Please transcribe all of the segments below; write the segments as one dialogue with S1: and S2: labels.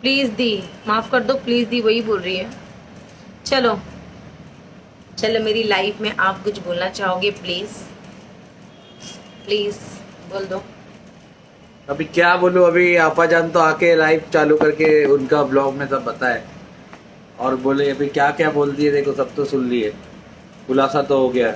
S1: Please दी, माफ कर दो, प्लीज दी वही बोल रही है। चलो चलो, मेरी लाइफ में आप कुछ बोलना चाहोगे? प्लीज प्लीज बोल दो।
S2: अभी क्या बोलूं, अभी आपा जान तो आके लाइव चालू करके उनका ब्लॉग में सब बताए और बोले अभी क्या क्या बोल दिए, देखो सब तो सुन लिए, खुलासा तो हो गया।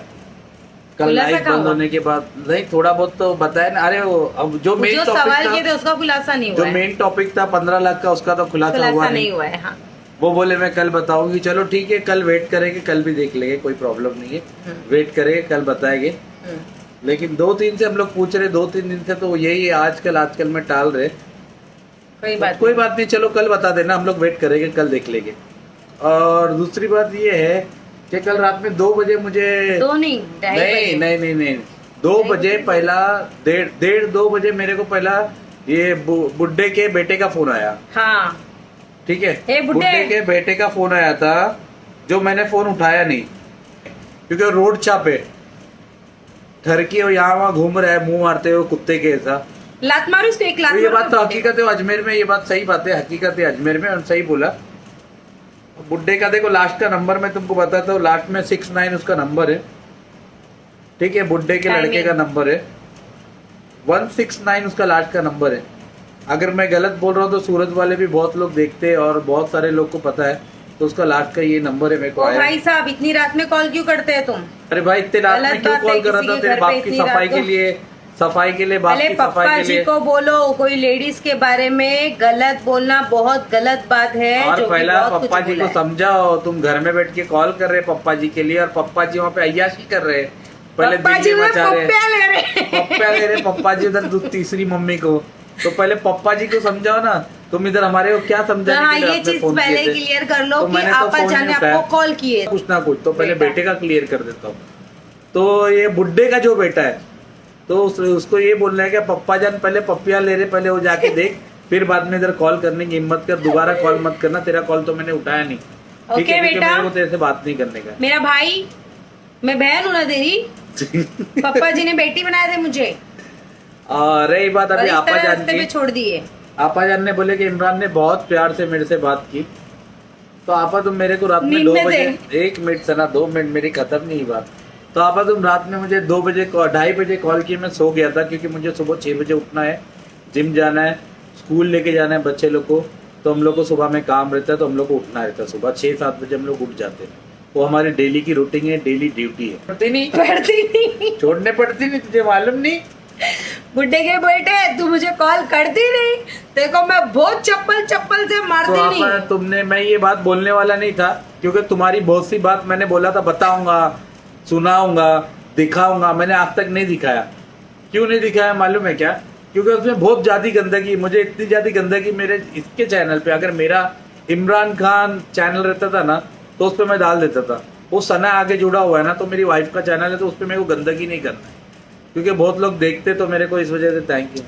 S2: कल
S1: खुलासा
S2: लाइव
S1: क्या
S2: बंद
S1: हुआ?
S2: होने के बाद नहीं, थोड़ा बहुत तो बताया ना। अरे वो अब जो मेन
S1: जो
S2: टॉपिक
S1: सवाल किए
S2: था,
S1: थे उसका खुलासा नहीं हुआ
S2: जो
S1: है।
S2: मेन टॉपिक था 15 लाख का, उसका तो खुलासा हुआ
S1: खुलासा नहीं
S2: नहीं।
S1: हुआ है। हाँ।
S2: वो बोले मैं कल बताऊंगी। चलो ठीक है, कल वेट करेंगे, कल भी देख लेंगे, कोई प्रॉब्लम नहीं है। वेट करेंगे, कल बताएंगे। लेकिन 2-3 से हम लोग पूछ रहे, 2-3 दिन से तो यही है, आजकल में टाल रहे।
S1: कोई बात
S2: नहीं, चलो कल बता देना, हम लोग वेट करेंगे, कल देख लेंगे। और दूसरी बात ये है कि कल रात में 2 बजे मुझे,
S1: दो नहीं,
S2: नहीं 2 बजे पहला, 1:30-2 बजे मेरे को पहला ये बुड्ढे के बेटे का फोन आया।
S1: हाँ।
S2: ठीक है,
S1: हे बुड्ढे।
S2: बुड्ढे के बेटे का फोन आया था, जो मैंने फोन उठाया नहीं, क्योंकि रोड चापे ठरकी और यहाँ वहाँ घूम रहा है मुंह मारते हुए कुत्ते के ऐसा।
S1: लात मारू इसको, एक लात
S2: तो ये
S1: मारो
S2: बात तो
S1: बुड्ढे को।
S2: हकीकत है अजमेर में, ये बात सही बात है, हकीकत है अजमेर में, और सही बोला। बुड्ढे का देखो लास्ट का नंबर मैं तुमको बताता हूँ, लास्ट में 69 उसका नंबर है। ठीक है, बुड्ढे के लड़के का नंबर है 169, उसका लास्ट का नंबर है। अगर मैं गलत बोल रहा हूँ तो सूरत वाले भी बहुत लोग देखते हैं और बहुत सारे लोग को पता है, तो उसका लास्ट का ये नंबर है मेरे को आया।
S1: भाई साहब, इतनी रात में कॉल क्यों करते हैं तुम?
S2: अरे भाई, इतने रात में क्यों कॉल कर रहा था? तेरे बाप की सफाई के लिए, सफाई के लिए, बाप की
S1: पप्पा
S2: सफाई के
S1: जी
S2: लिए।
S1: को बोलो, कोई लेडीज के बारे में गलत बोलना बहुत गलत बात है।
S2: और
S1: जो
S2: पहला
S1: बहुत
S2: पप्पा
S1: कुछ
S2: जी
S1: बोला
S2: को
S1: है।
S2: समझाओ, तुम घर में बैठ के कॉल कर रहे पप्पा जी के लिए, और पप्पा जी वहाँ पे अय्याशी कर रहे, पहले
S1: पप्पा जी
S2: दिल्ली
S1: में
S2: मचा रहे,
S1: पप्पा ले रहे।
S2: पप्पा ले रहे पप्पा जी उधर तीसरी मम्मी को। तो पहले पप्पा जी को समझाओ ना, तुम इधर हमारे को क्या समझाने
S1: हाँ,
S2: के लिए
S1: ये
S2: आपने
S1: चीज
S2: फोन
S1: पहले
S2: किए थे?
S1: क्लियर कर लो
S2: तो
S1: कि
S2: मैंने तो
S1: आपा
S2: फोन
S1: जान ने
S2: नहीं उठाया।
S1: आपको कॉल किए।
S2: कुछ ना कुछ तो पहले
S1: बेटा।
S2: बेटे का क्लियर कर देता हूँ। तो ये बुड्ढे का जो बेटा है, तो उसको ये बोलना है कि पप्पा जान पहले पप्पिया ले रहे, पहले वो जाके देख, फिर बाद में इधर कॉल करने की हिम्मत कर, दोबारा कॉल मत करना, तेरा कॉल तो मैंने उठाया नहीं। ठीक
S1: ओके
S2: है, क्योंकि
S1: बेटा।
S2: मेरे को तेरे से बात नहीं करने का।
S1: मेरा भाई, मैं बहन हूं ना तेरी। पप्पा जी ने बेटी बनाए थे मुझे,
S2: और रही बात
S1: और
S2: अभी
S1: इस
S2: आपा
S1: तरह
S2: जान
S1: रास्ते
S2: की,
S1: पे छोड़ दिए।
S2: आपा जान ने बोले कि इमरान ने बहुत प्यार से मेरे से बात की। तो आपा तुम मेरे को रात में
S1: नींद
S2: 2
S1: में
S2: बजे, 1 मिनट से ना 2 मिनट मेरी खत्म नहीं हुई बात। तो आपा तुम रात में मुझे 2 बजे 2:30 बजे कॉल की, मैं सो गया था, क्योंकि मुझे सुबह 6 बजे उठना है, जिम जाना है, स्कूल लेके जाना है बच्चे लोग को। तो हम लोग को सुबह में काम रहता है, तो हम लोग को उठना रहता है सुबह 6-7 बजे हम लोग उठ जाते हैं। वो हमारी डेली की रूटीन है, डेली ड्यूटी है। पड़ती नहीं, छोड़ने पड़ती नहीं, तुझे मालूम नहीं?
S1: बुड्ढे के बेटे, तू मुझे कॉल करती नहीं, देखो मैं बहुत चप्पल से मारती
S2: तो
S1: नहीं।
S2: आपा तुमने, मैं ये बात बोलने वाला नहीं था, क्योंकि तुम्हारी बहुत सी बात मैंने बोला था बताऊंगा, सुनाऊंगा, दिखाऊंगा, मैंने आज तक नहीं दिखाया। क्यों नहीं दिखाया मालूम है क्या? क्योंकि उसमें बहुत ज्यादा गंदगी, मुझे इतनी ज्यादा गंदगी मेरे इसके चैनल पे, अगर मेरा इमरान खान चैनल रहता था ना, तो उस पर मैं डाल देता था। वो सना आगे जुड़ा हुआ है ना, तो मेरी वाइफ का चैनल है, तो उस पर मेरे को गंदगी नहीं करना है, क्योंकि बहुत लोग देखते, तो मेरे को इस वजह से थैंक यू,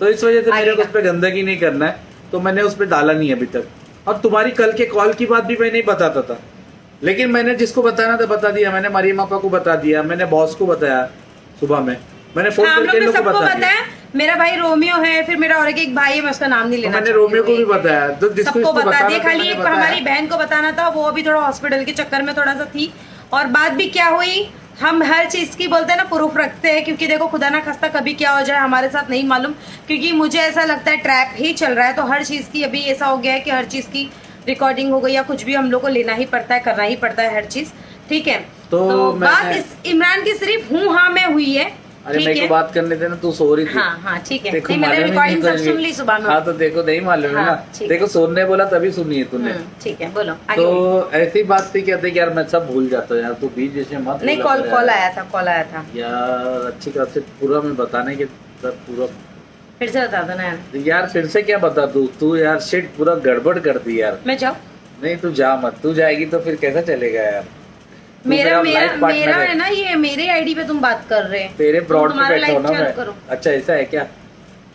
S2: तो इस वजह से मेरे को उस पर गंदगी नहीं करना है, तो मैंने उस पर डाला नहीं अभी तक। और तुम्हारी कल के कॉल की बात भी मैं नहीं बताता था, लेकिन मैंने जिसको बताना था बता दिया। मैंने मरियम आपा को बता दिया, मैंने बॉस को बताया, सुबह में मैंने फोन
S1: हम
S2: करके
S1: लोग
S2: लोग को
S1: सबको
S2: बता
S1: पता
S2: दिया।
S1: है। मेरा भाई रोमियो है, फिर मेरा और एक भाई है, मैं उसका नाम नहीं लेना
S2: मैंने
S1: चाहती
S2: रोमियो को
S1: हूँ।
S2: भी बताया, तो जिसको
S1: सबको
S2: इसको
S1: बता
S2: बताना
S1: दिया,
S2: था
S1: खाली
S2: मैंने
S1: एक
S2: बताया।
S1: हमारी बहन को बताना था, वो अभी थोड़ा हॉस्पिटल के चक्कर में थोड़ा सा थी। और बात भी क्या हुई, हम हर चीज की बोलते हैं ना, प्रूफ रखते हैं, क्योंकि देखो खुदा ना खास्ता कभी क्या हो जाए हमारे साथ नहीं मालूम। क्योंकि मुझे ऐसा लगता है ट्रैप ही चल रहा है, तो हर चीज की अभी ऐसा हो गया है कि हर चीज की रिकॉर्डिंग हो गई या कुछ भी हम लोग को लेना ही पड़ता है, करना ही पड़ता है हर चीज। ठीक है, तो बात इस इमरान की सिर्फ हूँ हाँ में हुई है।
S2: अरे मेरे को बात करने थे ना, तू सो रही थी।
S1: हाँ हाँ ठीक है,
S2: देखो
S1: नहीं मैंने
S2: मालूम ही
S1: रिकॉर्डिंग सब
S2: नहीं
S1: सुन ली सुबह में।
S2: हाँ तो देखो नहीं मालूम है
S1: हाँ,
S2: ना,
S1: ठीक।
S2: देखो सोने बोला तभी सुनी है तूने।
S1: ठीक है, बोलो आगे बोलो।
S2: तो ऐसी बात थी, कहते कि यार मैं सब भूल जाता हूँ यार, तू बीच जैसे मत
S1: नहीं,
S2: बोला कर
S1: कॉल
S2: यार।
S1: आया था
S2: यार अच्छी तरह से पूरा मैं बताने के सब पूरा,
S1: फिर से बता दो ना यार।
S2: यार फिर से क्या बता दूँ, तू यार शिट पूरा गड़बड़ कर दी यार।
S1: मैं जाऊँ?
S2: नहीं तू जा मत, तू जाएगी तो फिर कैसा चलेगा यार? तू
S1: मेरा
S2: life partner
S1: मेरा है ना, ये मेरे आईडी पे तुम बात कर रहे हैं,
S2: तेरे
S1: तुम
S2: ब्रॉड पे
S1: तुम्हारा
S2: बैठा हूँ ना
S1: लाइफ चालू
S2: मैं।
S1: करो।
S2: अच्छा ऐसा है क्या?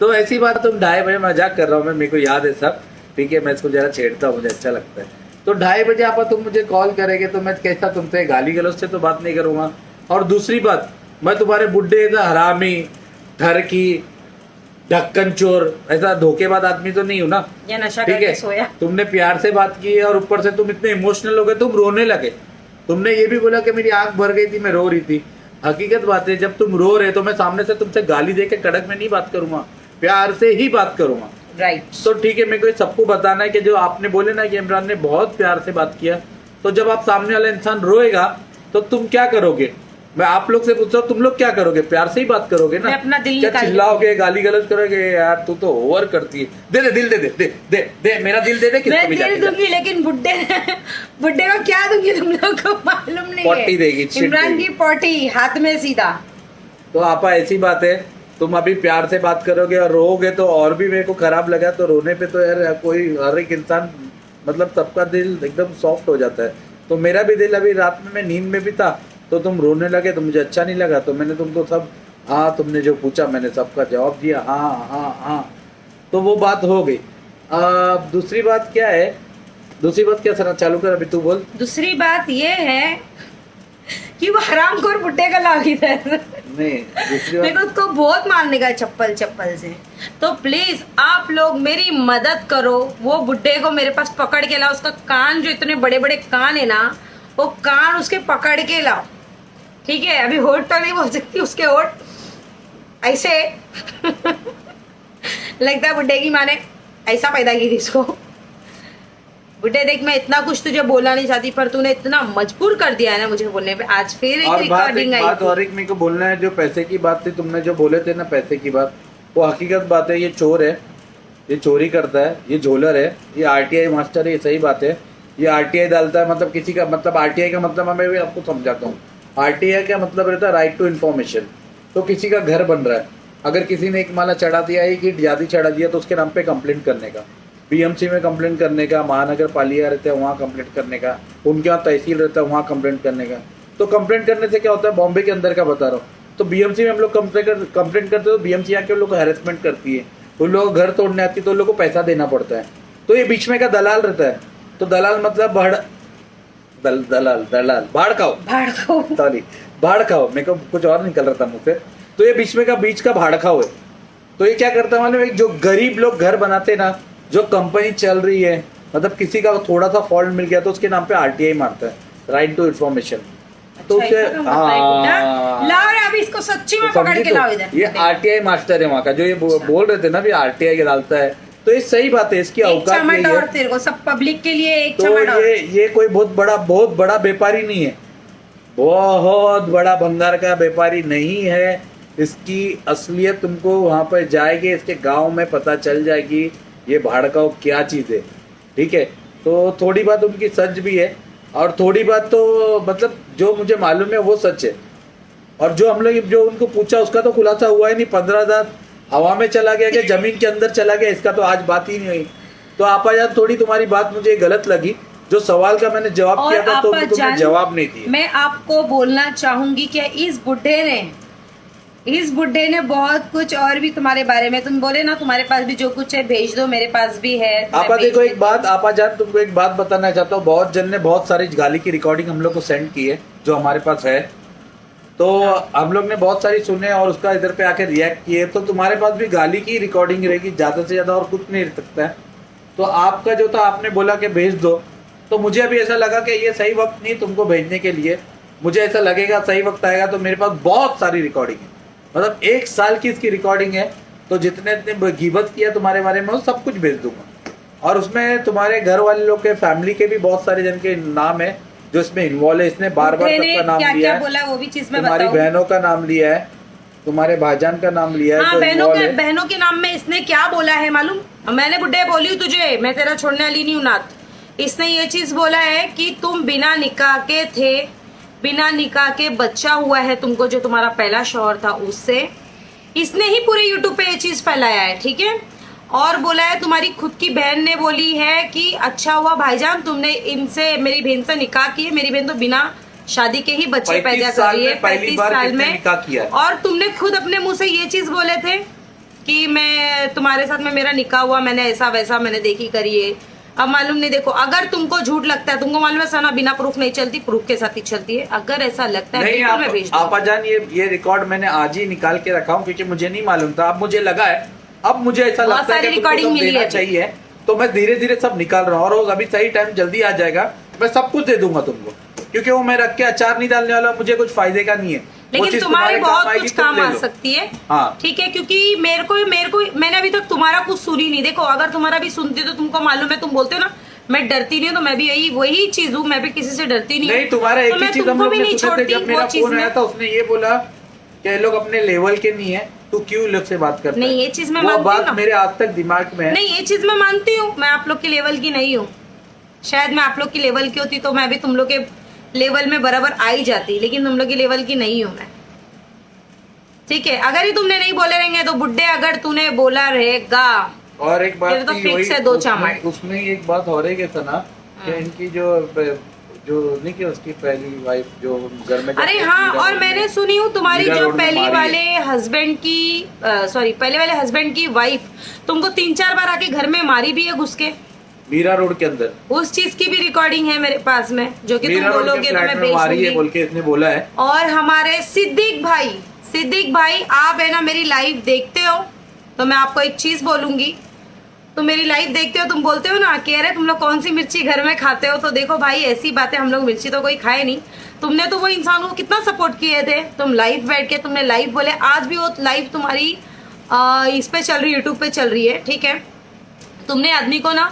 S2: तो ऐसी बात, तुम 2:30 बजे, मजाक कर रहा हूँ मैं, मेरे को याद है सब। ठीक है, मैं इसको जरा छेड़ता हूँ, मुझे अच्छा लगता है। तो 2:30 बजे आपा तुम मुझे कॉल करेंगे, तो मैं कैसा तुमसे गाली गलौज से तो बात नहीं करूंगा। और दूसरी बात, मैं तुम्हारे बुड्ढे हरामी ठरकी ढक्कन चोर, ऐसा धोखेबाज आदमी तो नहीं हूं ना,
S1: या नशा
S2: ठीक
S1: करके
S2: है।
S1: सोया।
S2: तुमने प्यार से बात की और ऊपर से तुम इतने इमोशनल हो गए, तुम रोने लगे। तुमने ये भी बोला कि मेरी आंख भर गई थी, मैं रो रही थी। हकीकत बात है, जब तुम रो रहे तो मैं सामने से तुमसे गाली दे के कड़क में नहीं बात करूंगा, प्यार से ही बात करूंगा।
S1: राइट।
S2: तो ठीक है, मेरे को सबको बताना है कि जो आपने बोले ना कि इमरान ने बहुत प्यार से बात किया, तो जब आप सामने वाला इंसान रोएगा तो तुम क्या करोगे? मैं आप लोग से पूछ रहा हूँ, तुम लोग क्या करोगे? प्यार से ही बात करोगे ना।
S1: मैं अपना दिल
S2: क्या
S1: निकाल
S2: चिल्लाओगे, गाली गलौज करोगे? यार तू तो ओवर करती है। दे दे दिल, दे दे दे दे दे मेरा दिल दे दे।
S1: मैं
S2: किसको भी
S1: दिल
S2: जाके दे।
S1: दूंगी, लेकिन बुड्ढे को क्या दूंगी तुम लोग को मालूम नहीं
S2: पॉटी
S1: है।
S2: देगी, छिट
S1: इमरान
S2: देगी।
S1: की पॉटी हाथ में सीधा।
S2: तो आपा ऐसी बात है, तुम अभी प्यार से बात करोगे और रोओगे तो और भी मेरे को खराब लगा। तो रोने पे तो यार कोई, हर एक इंसान, मतलब सबका दिल एकदम सॉफ्ट हो जाता है। तो मेरा भी दिल अभी रात में मैं नींद में भी था, तो तुम रोने लगे तो मुझे अच्छा नहीं लगा। तो मैंने तुमको सब, हाँ तुमने जो पूछा मैंने सबका जवाब दिया, हाँ हाँ हाँ। तो वो बात हो गई। दूसरी बात क्या है? दूसरी बात क्या सर, चालू कर, अभी तू बोल।
S1: दूसरी बात ये है कि वो हरामखोर बुड्ढे का लाग इधर।
S2: नहीं, दूसरी
S1: मेरे
S2: बात,
S1: को उसको बहुत मारने का चप्पल से। तो प्लीज आप लोग मेरी मदद करो, वो बुड्ढे को मेरे पास पकड़ के लाओ। उसका कान, जो इतने बड़े बड़े कान है ना, वो कान उसके पकड़ के लाओ, ठीक है। अभी होठ तो नहीं बोल सकती, उसके होठ ऐसे लगता है बुड्ढे की माँ ने ऐसा पैदा की थी इसको। बुड्ढे देख, मैं इतना कुछ तुझे बोलना नहीं चाहती, पर तूने इतना मजबूर कर दिया है ना मुझे बोलने पे। आज फिर एक
S2: और
S1: रिकॉर्डिंग आई
S2: बात और एक मेरे को बोलना है, जो पैसे की बात थी, तुमने जो बोले थे ना पैसे की बात, वो हकीकत बात है। ये चोर है, ये चोरी करता है, ये झोलर है, ये आरटीआई मास्टर है, ये सही बात है। ये आरटीआई डालता है, मतलब किसी का, मतलब आरटीआई का मतलब मैं भी आपको समझाता हूँ। आरटीआई का मतलब रहता है राइट टू इन्फॉर्मेशन। तो किसी का घर बन रहा है, अगर किसी ने एक माला चढ़ा दिया, एक ईंट ज्यादा चढ़ा दिया, तो उसके नाम पे कंप्लेंट करने का, बीएमसी में कंप्लेंट करने का, महानगर पालिका रहते हैं वहाँ कंप्लेंट करने का, उनके यहाँ तहसील रहता है वहाँ कंप्लेंट करने का। तो कंप्लेंट करने से क्या होता है, बॉम्बे के अंदर का बता रहा हूँ, तो बीएमसी में हम लोग कंप्लेंट करते हो, बीएमसी आके उन लोग को हैरेसमेंट करती है, उन लोग घर तोड़ने आती है, तो उन लोग को पैसा देना पड़ता है। तो ये बीच में का दलाल रहता है। तो दलाल मतलब दलाल भाड़खाओ, सॉरी भाड़खाओ, मेरे को कुछ और निकल रहा था मुझ से। तो ये बीच में का बीच का भाड़खाओ है। तो ये क्या करता है मालूम है, जो गरीब लोग घर बनाते ना, जो कंपनी चल रही है, मतलब किसी का थोड़ा सा फॉल्ट मिल गया तो उसके नाम पे आरटीआई मारता है, राइट टू इन्फॉर्मेशन। तो उसे
S1: लाओ रे, अभी इसको सच्ची में पकड़ के लाओ इधर।
S2: ये आरटीआई मास्टर है वहाँ का, जो ये बोल रहे थे ना भी आरटीआई के डालता है, तो ये सही बात है, इसकी औकात यही है।
S1: तेरे को सब पब्लिक के लिए एक
S2: तो ये कोई बहुत बड़ा व्यापारी नहीं है, बहुत बड़ा भंगार का व्यापारी नहीं है। इसकी असलियत तुमको वहां पर जाएगी, इसके गांव में पता चल जाएगी ये भाड़काऊ क्या चीज है, ठीक है। तो थोड़ी बात उनकी सच भी है, और थोड़ी बात तो मतलब जो मुझे मालूम है वो सच है। और जो हम लोग जो उनको पूछा उसका तो खुलासा हुआ ही नहीं। 15,000 हवा में चला गया कि जमीन के अंदर चला गया, इसका तो आज बात ही नहीं हुई। तो आपाजान थोड़ी तुम्हारी बात मुझे गलत लगी, जो सवाल का मैंने जवाब किया था तो तुमने जवाब नहीं दिया।
S1: मैं आपको बोलना चाहूंगी कि इस बुड्ढे ने बहुत कुछ और भी तुम्हारे बारे में, तुम बोले ना तुम्हारे पास भी जो कुछ है भेज दो, मेरे पास भी है।
S2: आपा देखो एक बात, आपा जान तुमको एक बात बताना चाहता हूँ। बहुत जन ने बहुत सारी गाली की रिकॉर्डिंग हम लोग को सेंड की है, जो हमारे पास है। तो हम लोग ने बहुत सारी सुने और उसका इधर पे आके रिएक्ट किए। तो तुम्हारे पास भी गाली की रिकॉर्डिंग रहेगी, ज्यादा से ज्यादा और कुछ नहीं रह सकता है। तो आपका जो था, आपने बोला कि भेज दो, तो मुझे अभी ऐसा लगा कि ये सही वक्त नहीं तुमको भेजने के लिए। मुझे ऐसा लगेगा सही वक्त आएगा तो मेरे पास बहुत सारी रिकॉर्डिंग है, मतलब 1 साल की इसकी रिकॉर्डिंग है। तो जितने गिबत किया तुम्हारे बारे में वो सब कुछ भेज दूंगा। और उसमें तुम्हारे घर वाले लोग के, फैमिली के भी बहुत सारे जन के नाम है जो इसमें इन्वॉल्व है। इसने बार बार सबका नाम लिया है,
S1: बोला वो भी चीज में
S2: तुम्हारी बहनों का नाम लिया है, तुम्हारे भाईजान का नाम लिया है।
S1: हाँ, बहनों के नाम में इसने क्या बोला है मालूम? मैंने बुड्ढे बोली हूँ तुझे, मैं तेरा छोड़ने वाली नहीं हूँ नाथ। इसने ये चीज बोला है कि तुम बिना निकाह के थे, बिना निकाह के बच्चा हुआ है तुमको, जो तुम्हारा पहला शौहर था उससे। इसने ही पूरे यूट्यूब पे ये चीज फैलाया है, ठीक है। और बोला है तुम्हारी खुद की बहन ने बोली है कि अच्छा हुआ भाईजान तुमने इनसे, मेरी बहन से निकाह किए। मेरी बहन तो बिना शादी के ही बच्चे पैदा कर रही है 35 साल में। और तुमने खुद अपने मुंह से ये चीज बोले थे कि मैं तुम्हारे साथ में मेरा निकाह हुआ, मैंने ऐसा वैसा मैंने देखी करिए। अब मालूम नहीं, देखो अगर तुमको झूठ लगता है, तुमको मालूम है सना बिना प्रूफ नहीं चलती, प्रूफ के साथ ही चलती है। अगर ऐसा लगता है
S2: नहीं,
S1: मैं भेज दूंगा।
S2: आपाजान ये रिकॉर्ड मैंने आज ही निकाल के रखा हूँ, क्योंकि मुझे नहीं मालूम था। अब मुझे लगा है अब मुझे ऐसा
S1: बहुत
S2: लगता है
S1: सारी
S2: कि तुमको
S1: recording
S2: सब
S1: मिली
S2: देना
S1: है।
S2: चाहिए, तो मैं धीरे धीरे सब निकाल रहा हूँ, और अभी सही टाइम जल्दी आ जाएगा, मैं सब कुछ दे दूंगा तुमको, क्योंकि वो मैं रख के अचार नहीं डालने वाला, मुझे कुछ फायदे का नहीं है। वो
S1: लेकिन
S2: चीज
S1: तुम्हारे बहुत
S2: आएगी,
S1: कुछ
S2: तुम
S1: काम
S2: ले
S1: आ
S2: लो।
S1: सकती है।
S2: हाँ।
S1: ठीक है, क्योंकि मेरे को मैंने अभी तक तुम्हारा कुछ सुनी नहीं। देखो, अगर तुम्हारा भी सुनती तो तुमको मालूम है, तुम बोलते हो ना मैं डरती नहीं हूँ, तो मैं भी वही चीज हूँ, मैं भी किसी से डरती नहीं हूँ।
S2: नहीं, तुम्हारा
S1: तो
S2: एक ही
S1: मैं
S2: चीज हम
S1: तुमको
S2: लोग
S1: भी
S2: ने
S1: नहीं
S2: सुने थे,
S1: छोड़ती
S2: जब मेरा
S1: वो चीज
S2: फोन आया
S1: में।
S2: था उसने ये बोला कि ये लोग अपने लेवल के नहीं है, तू क्यों लोग से बात करता है?
S1: नहीं, ये चीज मैं
S2: वो
S1: मानती हूँ
S2: बात
S1: ना।
S2: मेरे आज तक दिमाग में है।
S1: नहीं, ये चीज मैं मानती हूँ, मैं आप लोग के लेवल की नहीं हूँ। शायद मैं आप लोग की लेवल की होती तो मैं भी तुम लोग के लेवल में बराबर आ ही जाती, लेकिन तुम लोग की लेवल की नहीं हूँ मैं। ठीक है, अगर ही तुमने नहीं बोले रहेंगे तो बुड्ढे, अगर तूने बोला रहेगा
S2: और एक बात
S1: फिर तो
S2: थी,
S1: फिक्स
S2: वही
S1: है दो चामार।
S2: उसमें ही एक बात हो रही है था ना, कि इनकी जो नहीं कि उसकी पहली वाइफ जो घर में
S1: अरे
S2: जाके
S1: हाँ,
S2: मीरा
S1: और
S2: रोड
S1: मैंने
S2: में-
S1: सुनी हूँ तुम्हारी
S2: मीरा
S1: जो
S2: रोड में
S1: पहले
S2: मारी
S1: वाले
S2: है।
S1: हस्बैंड की पहले वाले हस्बैंड की वाइफ तुमको 3-4 बार आके घर में मारी भी है घुस के।
S2: मीरा रोड के अंदर
S1: उस चीज की भी रिकॉर्डिंग है मेरे पास में, जो कि तुम
S2: मीरा रोड के
S1: बोलोगे तो
S2: फ्लैट
S1: मैं
S2: में
S1: भेज
S2: मारी है
S1: दूंगी।
S2: बोल के इसने बोला है।
S1: और हमारे सिद्दीक भाई आप है ना मेरी लाइव देखते हो, तो मैं आपको एक चीज बोलूंगी। तुम मेरी लाइव देखते हो, तुम बोलते हो ना कि अरे तुम लोग कौन सी मिर्ची घर में खाते हो, तो देखो भाई ऐसी बातें, हम लोग मिर्ची तो कोई खाए नहीं। तुमने तो वो इंसान को कितना सपोर्ट किए थे, तुम लाइव बैठ के तुमने लाइव बोले, आज भी वो लाइव तुम्हारी इस पे चल रही, यूट्यूब पे चल रही है। ठीक है, तुमने आदमी को ना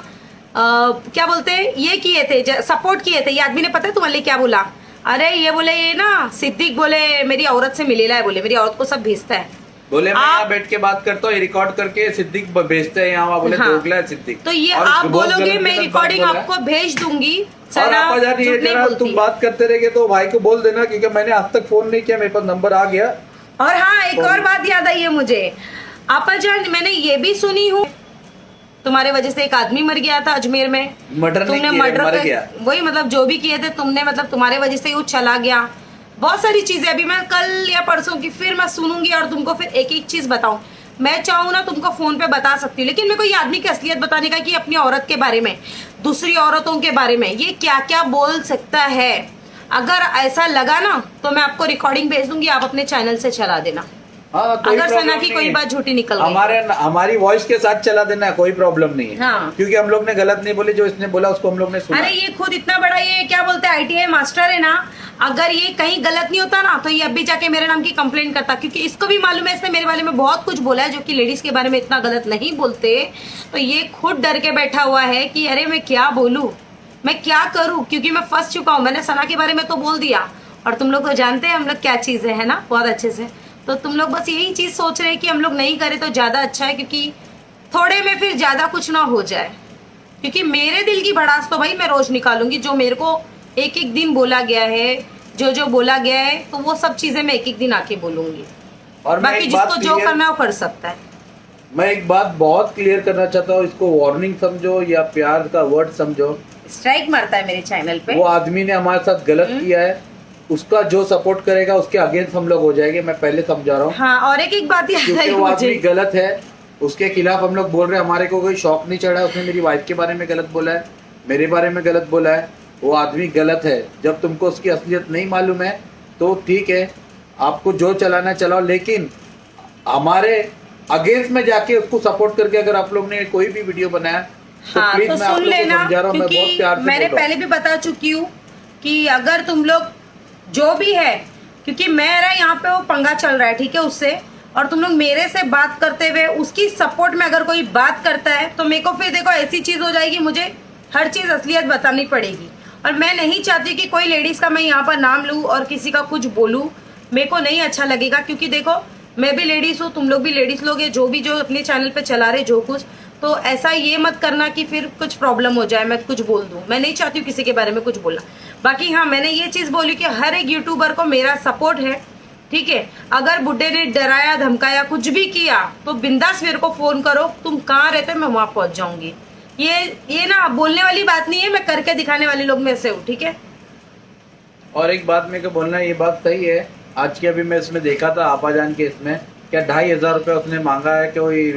S1: क्या बोलते हैं, ये किए थे, सपोर्ट किए थे। ये आदमी ने पता है तुम्हारे लिए क्या बोला? अरे ये बोले, ये ना सिद्दीक बोले मेरी औरत से मिलेला है, बोले मेरी औरत को सब भेजता है।
S2: बोले मैं
S1: आप-
S2: यहाँ बैठ के बात करता हूँ, रिकॉर्ड करके सिद्दीक भेजते हैं यहाँ, बोले
S1: हाँ।
S2: दोगला है सिद्दीक।
S1: तो ये
S2: और
S1: आप
S2: बहुत
S1: बोलोगे,
S2: गलत
S1: मैं
S2: गलत
S1: रिकॉर्डिंग
S2: बात बोला है।
S1: आपको भेज दूंगी।
S2: और
S1: सना
S2: आप
S1: झूठ
S2: ये
S1: नहीं
S2: जरा तुम
S1: बोलती।
S2: बात करते रहेंगे तो भाई को बोल देना, क्योंकि मैंने आज तक फोन नहीं किया, मेरे पास नंबर आ गया।
S1: और हाँ, एक और बात याद आई है मुझे, आपा जान, मैंने ये भी सुनी हूँ तुम्हारे वजह से एक आदमी मर गया था अजमेर में।
S2: मर्डर नहीं
S1: तुमने
S2: किया,
S1: मर्डर
S2: मर गया।
S1: वही मतलब जो भी किए थे तुमने, मतलब तुम्हारे वजह से वो चला गया। बहुत सारी चीजें अभी मैं कल या परसों की फिर मैं सुनूंगी और तुमको फिर एक एक चीज बताऊं। मैं चाहूँ ना तुमको फोन पे बता सकती हूँ, लेकिन मेरे को ये आदमी की असलियत बताने का कि अपनी औरत के बारे में, दूसरी औरतों के बारे में ये क्या क्या बोल सकता है। अगर ऐसा लगा ना तो मैं आपको रिकॉर्डिंग भेज दूंगी, आप अपने चैनल से चला देना।
S2: हाँ, कोई
S1: अगर
S2: प्रॉब्लम
S1: सना की
S2: नहीं
S1: कोई
S2: है।
S1: बात झूठी निकल गई।
S2: हमारी वॉइस के साथ चला देना, कोई प्रॉब्लम नहीं है।
S1: हाँ।
S2: क्योंकि हम लोग ने गलत नहीं बोली, जो इसने बोला उसको हम लोग ने सुना।
S1: अरे ये खुद इतना बड़ा ये क्या बोलते हैं ITI मास्टर है ना, अगर ये कहीं गलत नहीं होता ना तो ये अभी जाके मेरे नाम की कंप्लेंट करता, क्योंकि इसको भी मालूम है इसने मेरे बारे में बहुत कुछ बोला है जो कि लेडीज के बारे में इतना गलत नहीं बोलते। तो ये खुद डर के बैठा हुआ है कि अरे मैं क्या बोलूं, मैं क्या करूं, क्योंकि मैं फंस चुका हूं। मैंने सना के बारे में तो बोल दिया, और तुम लोग तो जानते हैं हम लोग क्या चीजें है ना बहुत अच्छे से। तो तुम लोग बस यही चीज सोच रहे हैं कि हम लोग नहीं करें तो ज्यादा अच्छा है, क्योंकि थोड़े में फिर ज्यादा कुछ ना हो जाए। क्योंकि मेरे दिल की भड़ास तो भाई मैं रोज निकालूंगी, जो मेरे को एक एक दिन बोला गया है, जो जो बोला गया है, तो वो सब चीजें मैं एक एक दिन आके बोलूंगी।
S2: और मैं
S1: बाकी
S2: एक बात
S1: जिसको जो
S2: clear-
S1: करना है वो कर सकता है।
S2: मैं एक बात बहुत क्लियर करना चाहता हूँ, इसको वार्निंग समझो या प्यार का वर्ड समझो।
S1: स्ट्राइक मारता है मेरे चैनल पे।
S2: वो आदमी ने हमारे साथ गलत किया है, उसका जो सपोर्ट करेगा उसके अगेंस्ट हम लोग हो जाएंगे, मैं पहले समझा रहा हूँ।
S1: हाँ, और एक एक बात याद
S2: क्योंकि
S1: आई
S2: वो आदमी
S1: मुझे।
S2: गलत है, उसके खिलाफ हम लोग बोल रहे हैं। हमारे को कोई शौक नहीं चढ़ा है, उसने मेरी वाइफ के बारे में गलत बोला है, मेरे बारे में गलत बोला है। वो आदमी गलत है। जब तुमको उसकी असलियत नहीं मालूम है तो ठीक है, आपको जो चलाना चलाओ, लेकिन हमारे अगेंस्ट में जाके उसको सपोर्ट करके अगर आप लोग ने कोई भी वीडियो बनाया तो
S1: हाँ,
S2: प्लीज
S1: तो
S2: मैं आप
S1: सुन
S2: लोग को
S1: लेना,
S2: समझा रहा हूँ, मैं बहुत
S1: क्योंकि
S2: प्यार से
S1: मैंने
S2: बोल रहा हूँ।
S1: पहले भी बता चुकी हूँ कि अगर तुम लोग जो भी है, क्योंकि मेरा यहाँ पे वो पंगा चल रहा है, ठीक है, उससे, और तुम लोग मेरे से बात करते हुए उसकी सपोर्ट में अगर कोई बात करता है तो मेरे को फिर देखो ऐसी चीज हो जाएगी, मुझे हर चीज असलियत बतानी पड़ेगी। और मैं नहीं चाहती कि कोई लेडीज का मैं यहाँ पर नाम लूँ और किसी का कुछ बोलूँ, मेरे को नहीं अच्छा लगेगा। क्योंकि देखो मैं भी लेडीज हूँ, तुम लोग भी लेडीज लोग है, जो भी जो अपने चैनल पे चला रहे जो कुछ, तो ऐसा ये मत करना कि फिर कुछ प्रॉब्लम हो जाए, मैं कुछ बोल दूं। मैं नहीं चाहती हूँ किसी के बारे में कुछ बोलना। बाकी हाँ, मैंने ये चीज बोली कि हर एक यूट्यूबर को मेरा सपोर्ट है, ठीक है। अगर बुड्ढे ने डराया धमकाया कुछ भी किया तो बिंदास मेरे को फोन करो, तुम कहाँ रहते मैं वहां पहुंच जाऊंगी। ये ना बोलने वाली बात नहीं है, मैं करके दिखाने वाले लोग में से हूँ, ठीक है।
S2: और एक बात मेरे को बोलना है, ये बात सही है। आज के अभी मैं इसमें देखा था आपाजान के इसमें, क्या 2500 रुपये उसने मांगा है कि कोई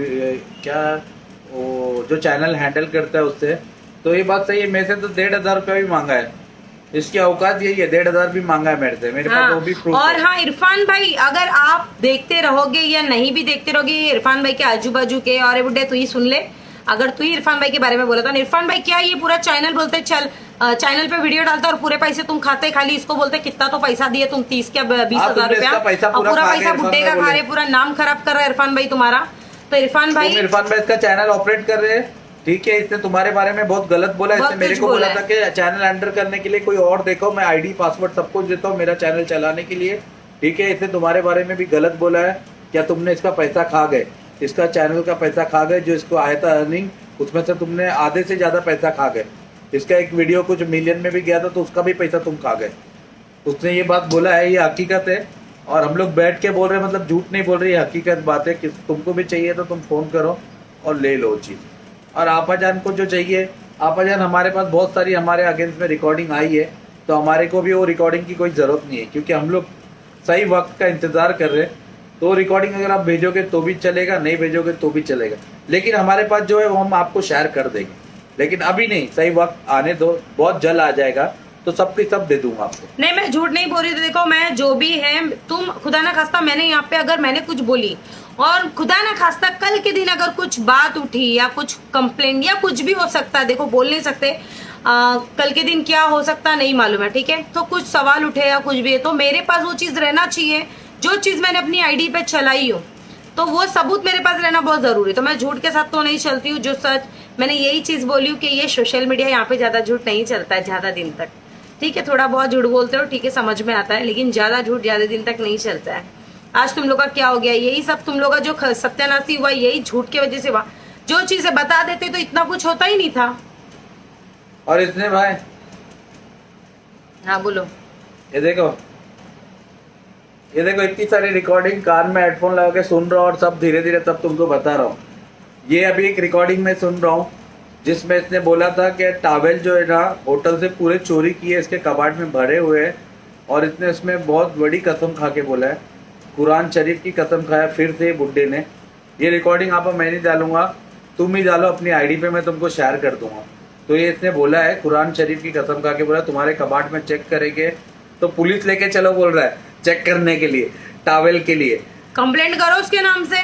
S2: क्या वो जो चैनल हैंडल करता है उससे। तो ये बात सही है, मेरे से तो 1500 रुपया भी मांगा है। इसकी औकात यही है, 1,500 भी मांगा है मेरे से, मेरे पास वो भी प्रूफ
S1: और
S2: है।
S1: हाँ इरफान भाई, अगर आप देखते रहोगे या नहीं भी देखते रहोगे, ये इरफान भाई के आजू बाजू के, और बुड्ढे तू ही सुन ले, अगर तू ही इरफान भाई के बारे में बोला था, इरफान भाई क्या ये पूरा चैनल बोलते चल चैनल पे वीडियो डालता और पूरे पैसे तुम खाते, खाली इसको बोलते कितना तो पैसा दिए तुम, 30 क्या 20,000 रुपया, और पूरा पैसा बुड्ढे का खा रहे, पूरा नाम खराब कर रहा है इरफान भाई तुम्हारा। तो इरफान भाई,
S2: इरफान भाई इसका चैनल ऑपरेट कर रहे हैं, ठीक है, इसने तुम्हारे बारे में बहुत गलत बोला, इसने मेरे को बोला था कि चैनल अंडर करने के लिए कोई और देखो, मैं आईडी पासवर्ड सब कुछ देता हूँ मेरा चैनल चलाने के लिए, ठीक है। इसने तुम्हारे बारे में भी गलत बोला है, क्या तुमने इसका पैसा खा गए, इसका चैनल का पैसा खा गए, जो इसको आया था अर्निंग उसमें से तुमने आधे से ज्यादा पैसा खा गए। इसका एक वीडियो कुछ मिलियन में भी गया था तो उसका भी पैसा तुम खा गए। उसने ये बात बोला है, ये हकीकत है, और हम लोग बैठ के बोल रहे हैं, मतलब झूठ नहीं बोल रहे, ये हकीकत बात है कि तुमको भी चाहिए तो तुम फोन करो और ले लो चीज। और आपाजान को जो चाहिए, आपाजान हमारे पास बहुत सारी हमारे अगेंस्ट में रिकॉर्डिंग आई है, तो हमारे को भी वो रिकॉर्डिंग की कोई जरूरत नहीं है, क्योंकि हम लोग सही वक्त का इंतजार कर रहे हैं। तो रिकॉर्डिंग अगर आप भेजोगे तो भी चलेगा, नहीं भेजोगे तो भी चलेगा, लेकिन हमारे पास जो है वो हम आपको शेयर कर देंगे, लेकिन अभी नहीं, सही वक्त आने दो, बहुत जल्द आ जाएगा तो सबकी सब दे दूंगा आपको।
S1: नहीं मैं झूठ नहीं बोल रही, देखो मैं जो भी है, तुम खुदा ना खास्ता मैंने यहाँ पे अगर मैंने कुछ बोली और खुदा ना खास्ता कल के दिन अगर कुछ बात उठी या कुछ कंप्लेंट या कुछ भी हो सकता है, देखो बोल नहीं सकते कल के दिन क्या हो सकता नहीं मालूम है, ठीक है। तो कुछ सवाल उठे या कुछ भी है तो मेरे पास वो चीज रहना चाहिए, जो चीज मैंने अपनी आईडी पे चलाई हूँ तो वो सबूत मेरे पास रहना बहुत जरूरी है। तो मैं झूठ के साथ तो नहीं चलती हूँ, जो सच मैंने यही चीज बोली हूँ कि ये सोशल मीडिया यहाँ पे ज्यादा झूठ नहीं चलता है ज्यादा दिन तक, ठीक है। थोड़ा बहुत झूठ बोलते हो, ठीक है, समझ में आता है, लेकिन ज्यादा झूठ ज्यादा दिन तक नहीं चलता है। आज तुम लोग का क्या हो गया, यही सब तुम लोग का जो सत्यानाशी हुआ यही झूठ की वजह से हुआ। जो चीजें बता देते तो इतना कुछ होता ही नहीं था।
S2: और इसने भाई,
S1: हाँ बोलो।
S2: ये देखो इतनी सारी रिकॉर्डिंग, कान में हेडफोन लगा के सुन रहा हूँ और सब धीरे धीरे तब तुमको बता रहा हूँ। ये अभी एक रिकॉर्डिंग में सुन रहा हूँ जिसमें इसने बोला था कि टॉवेल जो है ना होटल से पूरे चोरी किए, इसके कबाड़ में भरे हुए हैं, और इसने इसमें बहुत बड़ी कसम खा के बोला है, कुरान शरीफ की कसम खाया फिर से बुड्ढे ने। ये रिकॉर्डिंग आप मैं नहीं डालूंगा, तुम ही डालो अपनी आईडी पे, मैं तुमको शेयर कर दूंगा। तो ये इसने बोला है, कुरान शरीफ की कसम खा के बोला तुम्हारे कबाड़ में चेक करेंगे तो पुलिस लेके चलो बोल रहा है, चेक करने के लिए, टॉवेल के लिए
S1: कंप्लेंट करो उसके नाम से,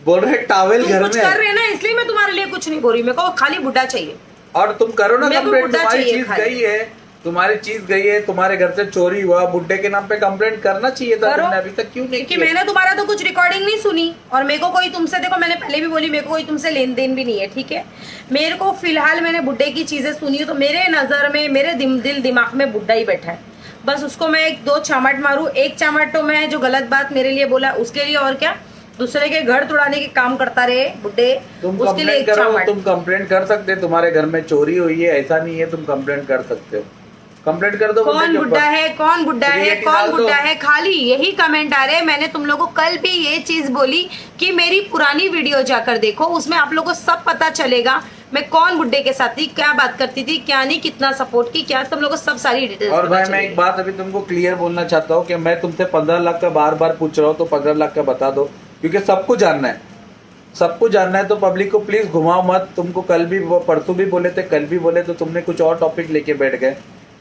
S2: बोल रहे टॉवेल घर में
S1: कुछ कर रहे हैं ना, इसलिए मैं तुम्हारे लिए कुछ नहीं बोल रही, मेरे को खाली बुड्ढा चाहिए।
S2: और तुम करो ना
S1: मेरे को
S2: कंप्लेंट,
S1: बुड्ढा
S2: तुम्हारी
S1: चाहिए
S2: चीज
S1: खाली।
S2: गई है, तुम्हारी चीज गई है, तुम्हारे घर से चोरी हुआ, बुड्ढे के नाम पे कंप्लेंट करना चाहिए था,
S1: करो।
S2: तुमने अभी तक क्यों नहीं
S1: क्योंकि
S2: किया?
S1: मैंने तुम्हारा तो कुछ रिकॉर्डिंग नहीं सुनी, और मेरे को कोई तुमसे, देखो मैंने पहले भी बोली, मेरे को कोई तुमसे लेन देन भी नहीं है, ठीक है। मेरे को फिलहाल मैंने बुड्ढे की चीजें सुनी तो मेरे नजर में, मेरे दिल दिमाग में बुड्ढा ही बैठा है, बस उसको मैं एक दो चामट मारूं, एक चामट तो मैं जो गलत बात मेरे लिए बोला उसके लिए, और क्या दूसरे के घर तोड़ाने के काम करता रहे बुड्ढे,
S2: तुम
S1: उसके लिए
S2: कंप्लेंट
S1: एक
S2: करो,
S1: चामट।
S2: तुम कंप्लेंट कर सकते हो, तुम्हारे घर में चोरी हुई है ऐसा नहीं है, तुम कंप्लेंट कर सकते हो, कंप्लेंट कर दो।
S1: कौन बुड्ढा है, कौन बुड्ढा है,
S2: रिएक्ट
S1: कौन
S2: डाल दो।
S1: बुड्ढा है, खाली यही कमेंट आ रहे हैं। मैंने तुम लोगों को कल भी ये चीज बोली कि मेरी पुरानी वीडियो जाकर देखो, उसमें आप लोगों को सब पता चलेगा मैं कौन बुड्ढे के साथ थी, क्या बात करती थी, क्या नहीं, कितना सपोर्ट की, क्या तुम लोगों को सब सारी डिटेल्स।
S2: और भाई मैं एक बात अभी तुमको क्लियर बोलना चाहता हूँ कि मैं तुमसे 15 लाख का बार बार पूछ रहा हूँ, तो 15 लाख का बता दो, क्योंकि सबको जानना है, सबको जानना है। तो पब्लिक को प्लीज घुमाओ मत। तुमको कल भी, परसों भी बोले थे, कल भी बोले तो तुमने कुछ और टॉपिक लेके बैठ गए।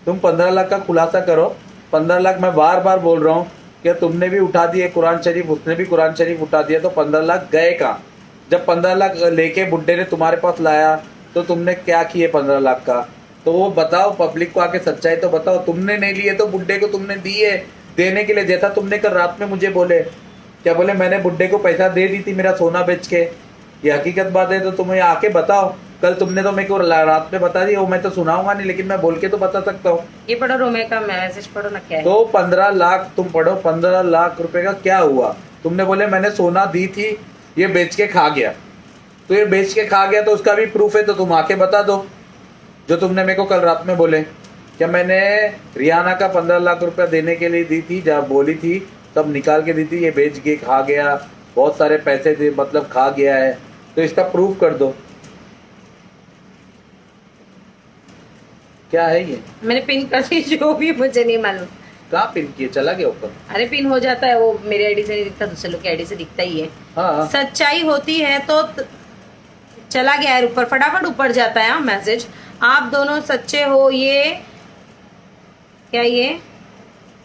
S2: तुम 15 लाख का खुलासा करो। 15 लाख मैं बार बार बोल रहा हूँ कि तुमने भी उठा दिए कुरान शरीफ, उसने भी कुरान शरीफ उठा दिया, तो 15 लाख गए कहाँ? जब 15 लाख लेके बुड्ढे ने तुम्हारे पास लाया तो तुमने क्या किए 15 लाख का? तो वो बताओ, पब्लिक को आके सच्चाई तो बताओ। तुमने नहीं लिए तो बुड्ढे को तुमने दिए देने के लिए, जैसा तुमने कल रात में मुझे बोले, क्या बोले, मैंने बुड्ढे को पैसा दे दी थी मेरा सोना बेच के। ये हकीकत बात है तो तुम्हें आके बताओ। कल तुमने तो मेरे को रात में बता दिया, वो मैं तो सुनाऊंगा नहीं, लेकिन मैं बोल के तो बता सकता हूँ।
S1: ये पढ़ो रोमे का मैसेज पढ़ो ना, क्या है?
S2: तो 15 लाख तुम पढ़ो, 15 लाख रुपए का क्या हुआ? तुमने बोले मैंने सोना दी थी, ये बेच के खा गया। तो ये बेच के खा गया तो उसका भी प्रूफ है, तो तुम आके बता दो जो तुमने मेरे को कल रात में बोले। क्या मैंने रियाना का 15 लाख रुपया देने के लिए दी थी, जब बोली थी तब निकाल के दी थी, ये बेच के खा गया, बहुत सारे पैसे थे, मतलब खा गया है, तो इसका प्रूफ कर दो। क्या है ये?
S1: मैंने पिन कर दी, जो भी मुझे नहीं मालूम।
S2: कहाँ पिन किए? चला गया ऊपर?
S1: अरे पिन हो जाता है, वो मेरी आईडी से नहीं दिखता, दूसरे लोग की आईडी से दिखता ही है।
S2: हाँ
S1: सच्चाई होती है तो चला गया है ऊपर, फटाफट ऊपर जाता है मैसेज। आप दोनों सच्चे हो, ये क्या ये?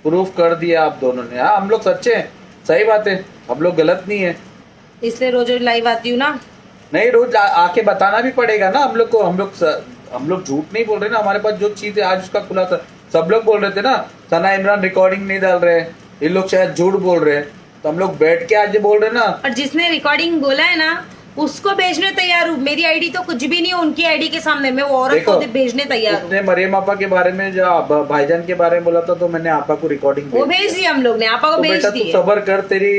S2: प्रूफ कर दिया आप दोनों ने। हाँ, हम लोग सच्चे हैं, सही बात है, हम लोग गलत नहीं है।
S1: इसलिए रोज रोज लाइव आती हूँ ना।
S2: नहीं, रोज आके बताना भी पड़ेगा ना हम लोग को। हम लोग झूठ नहीं बोल रहे ना। हमारे पास जो चीज है आज उसका खुलासा, सब लोग बोल रहे थे ना सना इमरान रिकॉर्डिंग नहीं डाल रहे, ये लोग शायद झूठ बोल रहे हैं, तो हम लोग बैठ के आज बोल रहे ना।
S1: और जिसने रिकॉर्डिंग बोला है ना उसको भेजने तैयार हूँ। मेरी आईडी तो कुछ भी नहीं है उनकी आईडी के सामने, मैं वो औरत को भेजने तैयार हूँ।
S2: उसने मरियम आपा के बारे में जो भाईजान के बारे में बोला था, तो मैंने आपा को रिकॉर्डिंग
S1: वो भेज दी हम लोग ने, आपा को
S2: तो
S1: भेज
S2: बेटा
S1: दी
S2: तू सबर कर, तेरी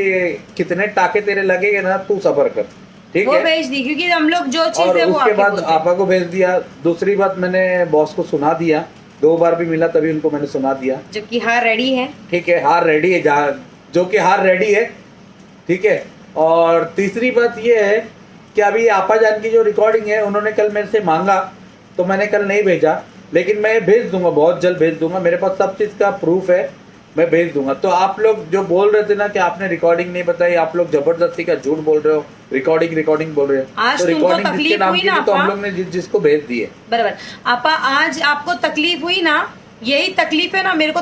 S2: कितने टाके तेरे लगेंगे ना, तू सबर कर, ठीक
S1: वो
S2: है।
S1: भेज दी क्योंकि हम लोग जो
S2: और
S1: चीज है वो
S2: उसके
S1: आके
S2: बाद
S1: बोलते हैं।
S2: आपा को भेज दिया। दूसरी बात मैंने बॉस को सुना दिया, 2 बार भी मिला तभी उनको मैंने सुना दिया,
S1: जबकि हार रेडी है।
S2: ठीक है, हार रेडी है, जो कि हार रेडी है, ठीक है। और तीसरी बात ये है कि अभी आपा जान की जो रिकॉर्डिंग है उन्होंने कल मेरे से मांगा, तो मैंने कल नहीं भेजा, लेकिन मैं भेज दूंगा, बहुत जल्द भेज दूंगा। मेरे पास सब चीज का प्रूफ है, मैं भेज दूंगा। तो आप लोग जो बोल रहे थे ना कि आपने रिकॉर्डिंग नहीं बताई, आप लोग जबरदस्ती का झूठ बोल रहे हो, रिकॉर्डिंग बोल रहे हो।
S1: आज
S2: तो
S1: तुमको
S2: रिकॉर्डिंग
S1: तकलीफ
S2: जिसके नाम
S1: हुई
S2: की
S1: ना
S2: थी, तो हम
S1: आपा?
S2: लोग ने जिसको भेज दी है।
S1: बराबर आपा, आज आपको तकलीफ हुई ना, यही तकलीफ है ना मेरे को।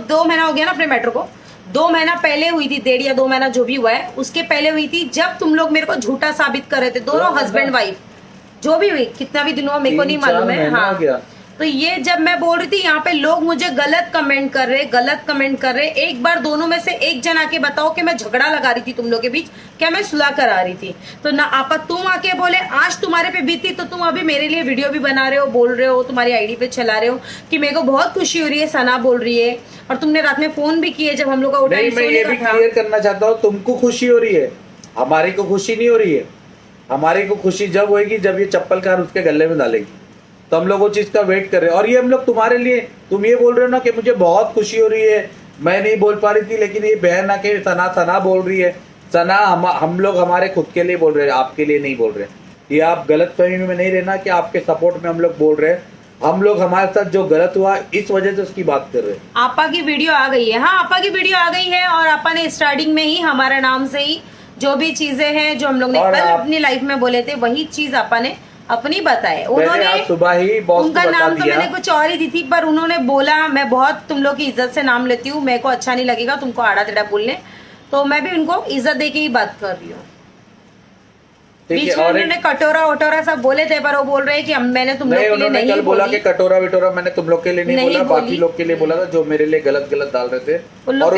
S1: 2 महीना हो गया ना अपने मैटर को। 2 महीना पहले हुई थी, 1.5 या 2 महीना जो भी हुआ है उसके पहले हुई थी, जब तुम लोग मेरे को झूठा साबित कर रहे थे, दोनों हस्बैंड वाइफ। जो भी हुई, कितना भी दिन हुआ मेरे को नहीं
S2: 3-4
S1: मालूम है।
S2: महीना
S1: हाँ
S2: हो गया।
S1: तो ये जब मैं बोल रही थी यहाँ पे लोग मुझे गलत कमेंट कर रहे। एक बार दोनों में से एक जन आके बताओ कि मैं झगड़ा लगा रही थी तुम लोग के बीच, क्या मैं सुलह करा रही थी? तो ना आपा तुम आके बोले आज तुम्हारे पे बीती, तो तुम अभी मेरे लिए वीडियो भी बना रहे हो, बोल रहे हो, तुम्हारी आईडी पे चला रहे हो कि मेरे को बहुत खुशी हो रही है, सना बोल रही है। और तुमने रात में फोन भी किए जब हम लोग का वो
S2: नहीं,
S1: टाइम
S2: मैं
S1: सोने
S2: ये
S1: का
S2: भी
S1: था।
S2: क्लियर करना चाहता हूँ, तुमको खुशी हो रही है, हमारी को खुशी नहीं हो रही है। हमारी को खुशी जब होगी जब ये चप्पल कार उसके गले में डालेगी, तो हम लोग वो चीज का वेट कर रहे हैं। और ये हम लोग तुम्हारे लिए, तुम ये बोल रहे हो ना कि मुझे बहुत खुशी हो रही है, मैं नहीं बोल पा रही थी, लेकिन ये बहन आके सना बोल रही है। सना हम लोग हमारे खुद के लिए बोल रहे हैं, आपके लिए नहीं बोल रहे। ये आप गलत फहमी में नहीं रहना कि आपके सपोर्ट में हम लोग बोल रहे हैं। हम लोग हमारे साथ जो गलत हुआ इस वजह से उसकी बात कर रहे हैं।
S1: आपा की वीडियो आ गई है। हाँ, आपा की वीडियो आ गई है और आपा ने स्टार्टिंग में ही हमारे नाम से ही जो भी चीजें हैं जो हम लोग ने कल अपनी लाइफ में बोले थे, वही चीज आपा ने अपनी बताए। उन्होंने
S2: सुबह ही बॉस
S1: उनका
S2: को बता
S1: नाम तो
S2: दिया।
S1: मैंने कुछ और ही दी थी, पर उन्होंने बोला मैं बहुत तुम लोग की इज्जत से नाम लेती हूँ, मेरे को अच्छा नहीं लगेगा तुमको आड़ा टेढ़ा बोलने, तो मैं भी उनको इज्जत दे के ही बात कर रही हूँ। बीच में उन्होंने कटोरा वटोरा सब बोले थे, पर वो बोल रहे हैं कि मैंने तुम लोग के लिए नहीं
S2: कल बोला
S1: बोली।
S2: कि कटोरा विटोरा मैंने तुम लोग के लिए नहीं बोला, बाकी लोग के लिए बोला था जो मेरे लिए गलत डाल रहे थे। और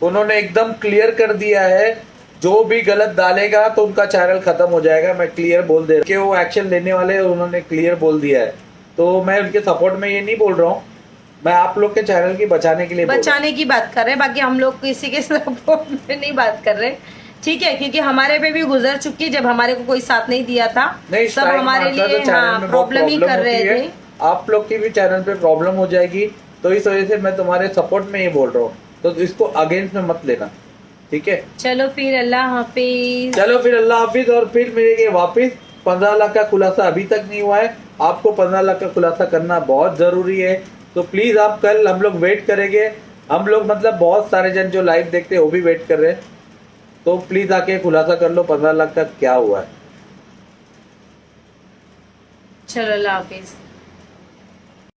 S2: उन्होंने एकदम क्लियर कर दिया है, जो भी गलत डालेगा तो उनका चैनल खत्म हो जाएगा। मैं क्लियर बोल दे रहा हूँ कि वो एक्शन लेने वाले, उन्होंने क्लियर बोल दिया है। तो मैं उनके सपोर्ट में ये नहीं बोल रहा हूँ, मैं आप लोग के चैनल की बचाने के लिए
S1: बचाने की बात कर रहे हैं। बाकी हम लोग किसी के सपोर्ट में नहीं बात कर रहे, ठीक है, क्योंकि हमारे पे भी गुजर चुकी है जब हमारे को कोई साथ नहीं दिया था।
S2: नहीं,
S1: सब हमारे लिए प्रॉब्लम ही कर रहे थे।
S2: आप लोग की भी चैनल पे प्रॉब्लम हो जाएगी, तो इस वजह से मैं तुम्हारे सपोर्ट में ये बोल रहा हूँ, तो इसको अगेंस्ट में मत लेना, ठीक है।
S1: चलो फिर अल्लाह हाफिज।
S2: चलो फिर अल्लाह हाफिज। और फिर मिलेंगे वापस। 15 लाख का खुलासा अभी तक नहीं हुआ है, आपको 15 लाख का खुलासा करना बहुत जरूरी है। तो प्लीज आप कल, हम लोग वेट करेंगे। हम लोग मतलब बहुत सारे जन जो लाइव देखते हैं वो भी वेट कर रहे हैं, तो प्लीज आके खुलासा कर लो 15 लाख का क्या हुआ है।
S1: चलो अल्लाह हाफिज।